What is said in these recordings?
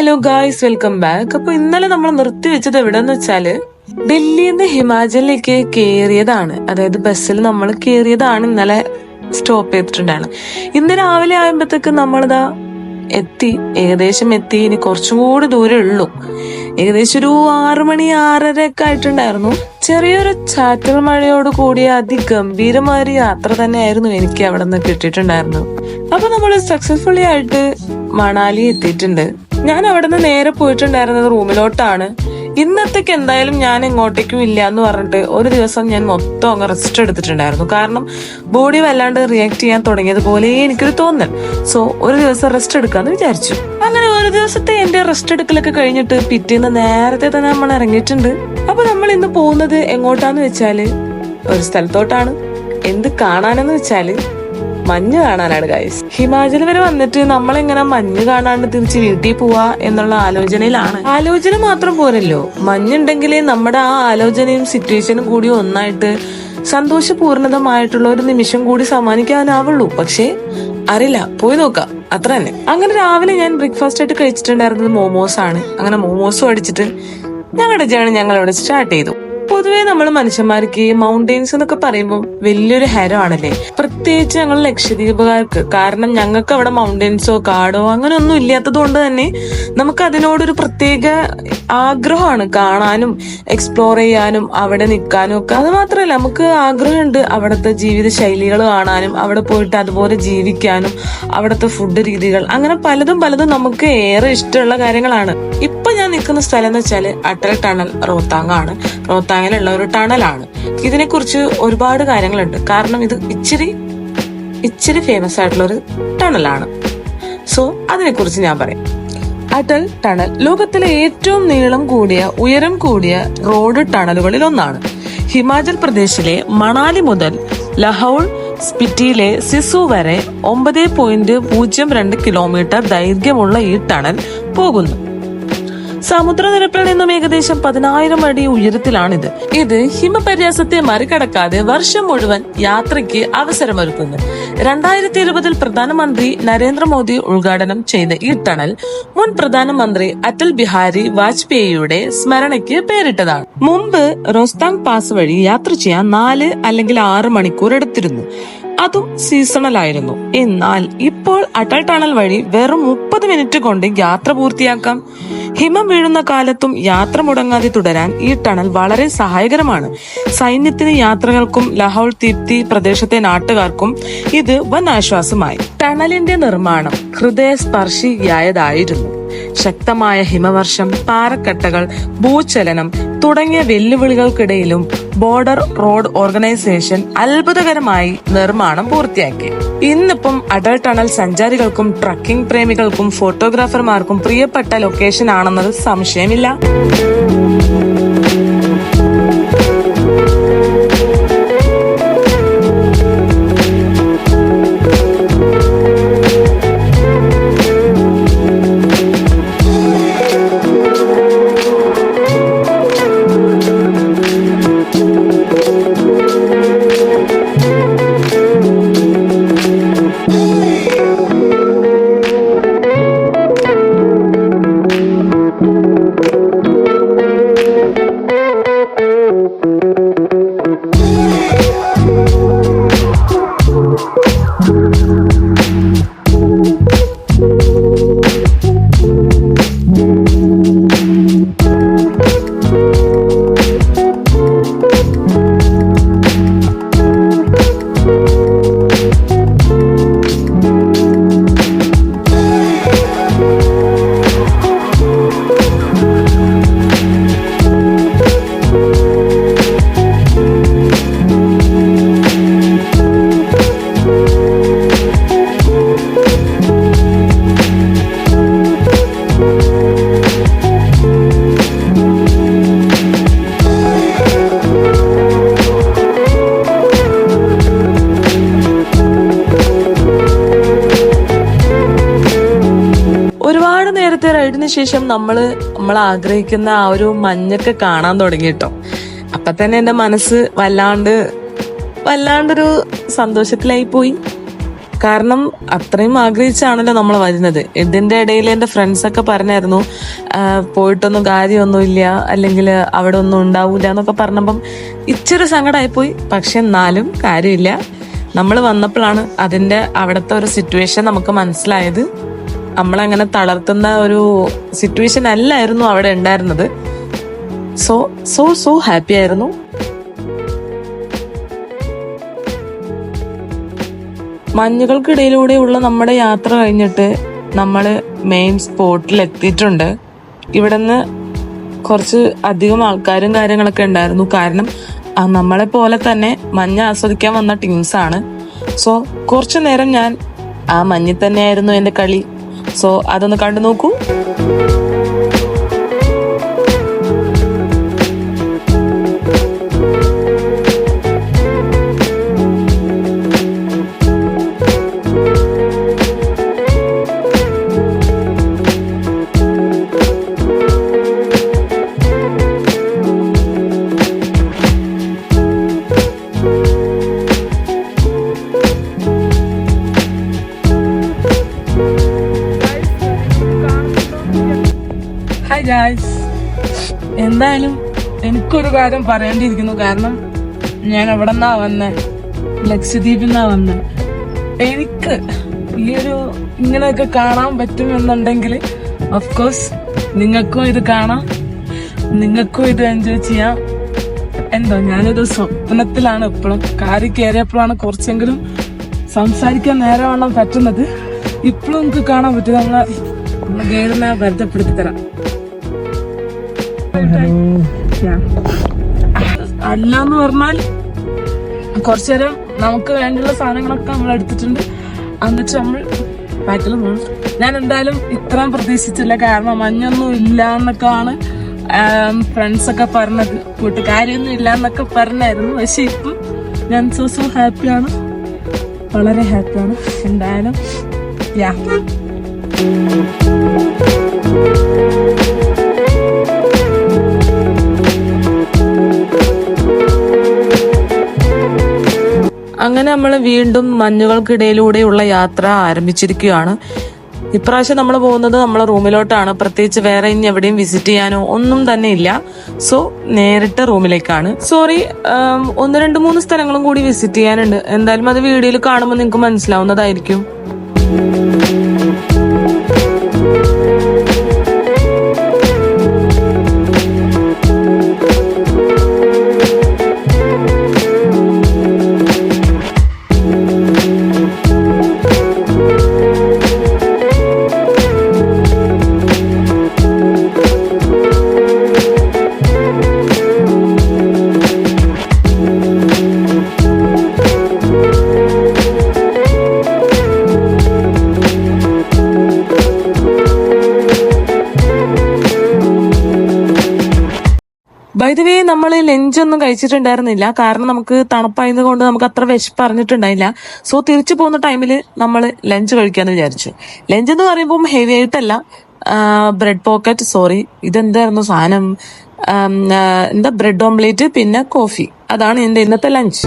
Hello guys, welcome back. അപ്പൊ ഇന്നലെ നമ്മൾ നിർത്തിവെച്ചത് എവിടെന്ന് വെച്ചാല് ഡൽഹിയിൽ നിന്ന് ഹിമാചലിലേക്ക് കേറിയതാണ്. അതായത് ബസ്സിൽ നമ്മൾ കേറിയതാണ്. ഇന്നലെ സ്റ്റോപ്പ് ചെയ്തിട്ടുണ്ടായിരുന്നു. ഇന്ന് രാവിലെ ആകുമ്പോഴത്തേക്ക് നമ്മളിതാ ഏകദേശം എത്തി. ഇനി കുറച്ചും കൂടി ദൂരം ഉള്ളൂ. ഏകദേശം ഒരു 6 മണി 6:30 ഒക്കെ ആയിട്ടുണ്ടായിരുന്നു. ചെറിയൊരു ചാറ്റൽ മഴയോട് കൂടിയ അതിഗംഭീരമായ യാത്ര തന്നെയായിരുന്നു എനിക്ക് അവിടെ നിന്ന് കിട്ടിയിട്ടുണ്ടായിരുന്നത്. അപ്പൊ നമ്മൾ സക്സസ്ഫുള്ളി ആയിട്ട് മണാലി എത്തിയിട്ടുണ്ട്. ഞാൻ അവിടെ നിന്ന് നേരെ പോയിട്ടുണ്ടായിരുന്നത് റൂമിലോട്ടാണ്. ഇന്നത്തേക്ക് എന്തായാലും ഞാൻ എങ്ങോട്ടേക്കും ഇല്ല എന്ന് പറഞ്ഞിട്ട് ഒരു ദിവസം ഞാൻ മൊത്തം അങ്ങ് റെസ്റ്റ് എടുത്തിട്ടുണ്ടായിരുന്നു. കാരണം ബോഡി വല്ലാണ്ട് റിയാക്ട് ചെയ്യാൻ തുടങ്ങിയത് പോലെ എനിക്കൊരു തോന്നൽ. സോ ഒരു ദിവസം റെസ്റ്റ് എടുക്കാന്ന് വിചാരിച്ചു. അങ്ങനെ ഒരു ദിവസത്തെ എന്റെ റെസ്റ്റ് എടുക്കലൊക്കെ കഴിഞ്ഞിട്ട് പിറ്റേന്ന് നേരത്തെ തന്നെ നമ്മൾ ഇറങ്ങിയിട്ടുണ്ട്. അപ്പൊ നമ്മൾ ഇന്ന് പോകുന്നത് എങ്ങോട്ടാന്ന് വെച്ചാല് ഒരു സ്ഥലത്തോട്ടാണ്. എന്ത് കാണാനെന്ന് വെച്ചാല് മഞ്ഞ് കാണാനാണ് ഗൈസ്. ഹിമാചൽ വരെ വന്നിട്ട് നമ്മളെങ്ങനെ മഞ്ഞ് കാണാണ്ട് തിരിച്ച് വീട്ടിൽ പോവാ എന്നുള്ള ആലോചനയിലാണ്. ആലോചന മാത്രം പോരല്ലോ, മഞ്ഞുണ്ടെങ്കിലേ നമ്മുടെ ആ ആലോചനയും സിറ്റുവേഷനും കൂടി ഒന്നായിട്ട് സന്തോഷപൂർണതമായിട്ടുള്ള ഒരു നിമിഷം കൂടി സമ്മാനിക്കാനാവുള്ളൂ. പക്ഷേ അറിയില്ല, പോയി നോക്കാം, അത്ര തന്നെ. അങ്ങനെ രാവിലെ ഞാൻ ബ്രേക്ക്ഫാസ്റ്റ് ആയിട്ട് കഴിച്ചിട്ടുണ്ടായിരുന്നത് മോമോസ് ആണ്. അങ്ങനെ മോമോസും അടിച്ചിട്ട് ഞങ്ങളുടെ ജേണി ഞങ്ങൾ ഇവിടെ സ്റ്റാർട്ട് ചെയ്തു. പൊതുവേ നമ്മൾ മനുഷ്യന്മാർക്ക് മൗണ്ടെയിൻസ് എന്നൊക്കെ പറയുമ്പോൾ വലിയൊരു ഹരമാണല്ലേ, പ്രത്യേകിച്ച് ഞങ്ങൾ ലക്ഷദ്വീപുകാർക്ക്. കാരണം ഞങ്ങൾക്ക് അവിടെ മൗണ്ടെയിൻസോ കാടോ അങ്ങനെ ഒന്നും ഇല്ലാത്തത് കൊണ്ട് തന്നെ നമുക്ക് അതിനോടൊരു പ്രത്യേക ആഗ്രഹമാണ് കാണാനും എക്സ്പ്ലോർ ചെയ്യാനും അവിടെ നിൽക്കാനും ഒക്കെ. അത് മാത്രമല്ല, നമുക്ക് ആഗ്രഹമുണ്ട് അവിടുത്തെ ജീവിത ശൈലികൾ കാണാനും അവിടെ പോയിട്ട് അതുപോലെ ജീവിക്കാനും അവിടുത്തെ ഫുഡ് രീതികൾ, അങ്ങനെ പലതും നമുക്ക് ഏറെ ഇഷ്ടമുള്ള കാര്യങ്ങളാണ്. ഇപ്പൊ ഞാൻ നിൽക്കുന്ന സ്ഥലം എന്ന് വെച്ചാല് അടൽ ടണൽ റോത്താങ് ആണ്. റോത്താങ്ങിലുള്ള ഒരു ടണലാണ്. ഇതിനെക്കുറിച്ച് ഒരുപാട് കാര്യങ്ങളുണ്ട്. കാരണം ഇത് ഇച്ചിരി ഫേമസ് ആയിട്ടുള്ള ഒരു ടണലാണ്. സോ അതിനെക്കുറിച്ച് ഞാൻ പറയാം. അടൽ ടണൽ ലോകത്തിലെ ഏറ്റവും ഉയരം കൂടിയ റോഡ് ടണലുകളിൽ ഒന്നാണ്. ഹിമാചൽ പ്രദേശിലെ മണാലി മുതൽ ലഹൌൾ സ്പിറ്റിയിലെ സിസു വരെ 9.02 കിലോമീറ്റർ ദൈർഘ്യമുള്ള ഈ ടണൽ പോകുന്നു. സമുദ്രനിരപ്പിൽ നിന്നും ഏകദേശം 10,000 അടി ഉയരത്തിലാണിത്. ഇത് ഹിമപര്യാസത്തെ മറികടക്കാതെ വർഷം മുഴുവൻ യാത്രയ്ക്ക് അവസരമൊരുക്കുന്നു. 2020 പ്രധാനമന്ത്രി നരേന്ദ്രമോദി ഉദ്ഘാടനം ചെയ്ത ഈ ടണൽ മുൻ പ്രധാനമന്ത്രി അടൽ ബിഹാരി വാജ്പേയിയുടെ സ്മരണയ്ക്ക് പേരിട്ടതാണ്. മുമ്പ് റോസ്താങ് പാസ് വഴി യാത്ര ചെയ്യാൻ 4 അല്ലെങ്കിൽ 6 മണിക്കൂർ എടുത്തിരുന്നു. അതും സീസണലായിരുന്നു. എന്നാൽ ഇപ്പോൾ അടൽ ടണൽ വഴി വെറും 30 മിനിറ്റ് കൊണ്ട് യാത്ര പൂർത്തിയാക്കാം. ഹിമം വീഴുന്ന കാലത്തും യാത്ര മുടങ്ങാതെ തുടരാൻ ഈ ടണൽ വളരെ സഹായകരമാണ്. സൈന്യത്തിന്, യാത്രകൾക്കും ലഹൌൾ സ്പിറ്റി പ്രദേശത്തെ നാട്ടുകാർക്കും ഇത് വൻ ആശ്വാസമായി. ടണലിന്റെ നിർമ്മാണം ഹൃദയസ്പർശിയായതായിരുന്നു. ശക്തമായ ഹിമവർഷം, പാറക്കട്ടകൾ, ഭൂചലനം തുടങ്ങിയ വെല്ലുവിളികൾക്കിടയിലും ബോർഡർ റോഡ് ഓർഗനൈസേഷൻ അത്ഭുതകരമായി നിർമ്മാണം പൂർത്തിയാക്കി. ഇന്നിപ്പം അടൽ ടണൽ സഞ്ചാരികൾക്കും ട്രക്കിംഗ് പ്രേമികൾക്കും ഫോട്ടോഗ്രാഫർമാർക്കും പ്രിയപ്പെട്ട ലൊക്കേഷൻ ആണെന്നത് സംശയമില്ല. റൈഡിന് ശേഷം നമ്മൾ ആഗ്രഹിക്കുന്ന ആ ഒരു മഞ്ഞൊക്കെ കാണാൻ തുടങ്ങി കേട്ടോ. അപ്പൊ തന്നെ എന്റെ മനസ്സ് വല്ലാണ്ടൊരു സന്തോഷത്തിലായി പോയി. കാരണം അത്രയും ആഗ്രഹിച്ചാണല്ലോ നമ്മൾ വരുന്നത്. ഇതിന്റെ ഇടയിൽ എൻ്റെ ഫ്രണ്ട്സൊക്കെ പറഞ്ഞായിരുന്നു പോയിട്ടൊന്നും കാര്യമൊന്നുമില്ല, അല്ലെങ്കിൽ അവിടെ ഒന്നും ഉണ്ടാവില്ല എന്നൊക്കെ പറഞ്ഞപ്പം ഇച്ചിരി സങ്കടമായിപ്പോയി. പക്ഷെ എന്നാലും കാര്യമില്ല, നമ്മൾ വന്നപ്പോഴാണ് അതിൻ്റെ അവിടുത്തെ ഒരു സിറ്റുവേഷൻ നമുക്ക് മനസ്സിലായത്. നമ്മളങ്ങനെ തളർത്തുന്ന ഒരു സിറ്റുവേഷൻ അല്ലായിരുന്നു അവിടെ ഉണ്ടായിരുന്നത്. സോ സോ സോ ഹാപ്പി ആയിരുന്നു. മഞ്ഞുകൾക്കിടയിലൂടെയുള്ള നമ്മുടെ യാത്ര കഴിഞ്ഞിട്ട് നമ്മൾ മെയിൻ സ്പോട്ടിൽ എത്തിയിട്ടുണ്ട്. ഇവിടുന്ന് കുറച്ച് അധികം ആൾക്കാരും കാര്യങ്ങളൊക്കെ ഉണ്ടായിരുന്നു. കാരണം നമ്മളെ പോലെ തന്നെ മഞ്ഞ് ആസ്വദിക്കാൻ വന്ന ടീംസാണ്. സോ കുറച്ചു നേരം ഞാൻ ആ മഞ്ഞിൽ തന്നെയായിരുന്നു എൻ്റെ കളി. സോ അതൊന്ന് കണ്ടു നോക്കൂ. ഹായ് ഗായ്സ്, എന്തായാലും എനിക്കൊരു കാര്യം പറയേണ്ടിയിരിക്കുന്നു. കാരണം ഞാൻ എവിടെ നിന്നാ വന്നേ, ലക്ഷദ്വീപിൽ നിന്നാ വന്നേ. എനിക്ക് ഈ ഒരു ഇങ്ങനെയൊക്കെ കാണാൻ പറ്റുമെന്നുണ്ടെങ്കിൽ ഓഫ്കോഴ്സ് നിങ്ങൾക്കും ഇത് കാണാം, നിങ്ങൾക്കും ഇത് എൻജോയ് ചെയ്യാം. എന്തോ ഞാനൊരു സ്വപ്നത്തിലാണ് എപ്പോഴും. കാറി കയറിയപ്പോഴാണ് കുറച്ചെങ്കിലും സംസാരിക്കാൻ നേരവണ്ണം പറ്റുന്നത്. ഇപ്പോഴും നമുക്ക് കാണാൻ പറ്റും. നമ്മളെ ഗൈഡിനെ ബന്ധപ്പെടുത്തി തരാം. അല്ലാന്ന് പറഞ്ഞാൽ കുറച്ചു നേരം നമുക്ക് വേണ്ടിയുള്ള സാധനങ്ങളൊക്കെ നമ്മൾ എടുത്തിട്ടുണ്ട്. എന്നിട്ട് നമ്മൾ ബാക്കിൽ പോകും. ഞാൻ എന്തായാലും ഇത്രയും പ്രതീക്ഷിച്ചില്ല. കാരണം മഞ്ഞൊന്നും ഇല്ല എന്നൊക്കെയാണ് ഫ്രണ്ട്സൊക്കെ പറഞ്ഞത്. കൂട്ടുകാരൊന്നും ഇല്ല എന്നൊക്കെ പറഞ്ഞായിരുന്നു. പക്ഷെ ഇപ്പം ഞാൻ സോ ഹാപ്പിയാണ്, വളരെ ഹാപ്പിയാണ്. എന്തായാലും യാ അങ്ങനെ നമ്മൾ വീണ്ടും മഞ്ഞുകൾക്കിടയിലൂടെയുള്ള യാത്ര ആരംഭിച്ചിരിക്കുകയാണ്. ഇപ്രാവശ്യം നമ്മൾ പോകുന്നത് നമ്മളെ റൂമിലോട്ടാണ്. പ്രത്യേകിച്ച് വേറെ ഇനി എവിടെയും വിസിറ്റ് ചെയ്യാനോ ഒന്നും തന്നെ ഇല്ല. സോ നേരിട്ട് റൂമിലേക്കാണ്. സോറി, 1, 2, 3 സ്ഥലങ്ങളും കൂടി വിസിറ്റ് ചെയ്യാനുണ്ട്. എന്തായാലും അത് വീഡിയോയിൽ കാണുമ്പോൾ നിങ്ങൾക്ക് മനസ്സിലാവുന്നതായിരിക്കും. ബൈ ദ വേ, നമ്മൾ ലഞ്ചൊന്നും കഴിച്ചിട്ടുണ്ടായിരുന്നില്ല. കാരണം നമുക്ക് തണുപ്പായത് കൊണ്ട് നമുക്ക് അത്ര വിശപ്പ് അറിഞ്ഞിട്ടുണ്ടായില്ല. സോ തിരിച്ചു പോകുന്ന ടൈമിൽ നമ്മൾ ലഞ്ച് കഴിക്കാന്ന് വിചാരിച്ചു. ലഞ്ച് എന്ന് പറയുമ്പോൾ ഹെവി ആയിട്ടല്ല, ബ്രെഡ് പോക്കറ്റ്, സോറി ഇതെന്തായിരുന്നു സാധനം, എന്താ ബ്രെഡ് ഓംലേറ്റ് പിന്നെ കോഫി. അതാണ് എൻ്റെ ഇന്നത്തെ ലഞ്ച്.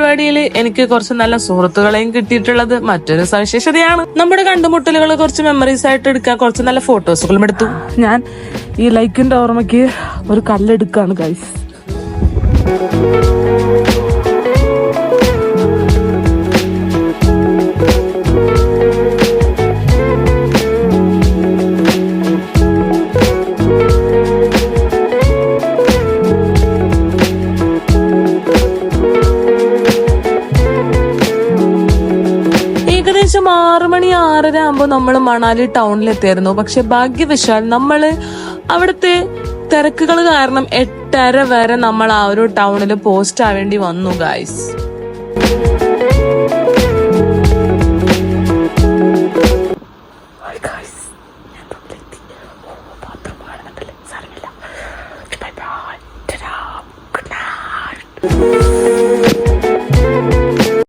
പരിപാടിയിൽ എനിക്ക് കുറച്ച് നല്ല സുഹൃത്തുക്കളെയും കിട്ടിയിട്ടുള്ളത് മറ്റൊരു സവിശേഷതയാണ്. നമ്മുടെ കണ്ടുമുട്ടലുകൾ കുറച്ച് മെമ്മറീസ് ആയിട്ട് എടുക്കാൻ കുറച്ച് നല്ല ഫോട്ടോസുകളും എടുത്തു. ഞാൻ ഈ ലൈക്കിന്റെ ഓർമ്മയ്ക്ക് ഒരു കല്ലെടുക്കാണ് ഗൈസ്. ഏകദേശം 6 മണി 6:30 ആകുമ്പോൾ നമ്മൾ മണാലി ടൗണിലെത്തിയായിരുന്നു. പക്ഷെ ഭാഗ്യവശാൽ നമ്മള് അവിടുത്തെ തിരക്കുകൾ കാരണം 8:30 വരെ നമ്മൾ ആ ഒരു ടൗണിൽ പോസ്റ്റ് ആവേണ്ടി വന്നു ഗായ്സ്.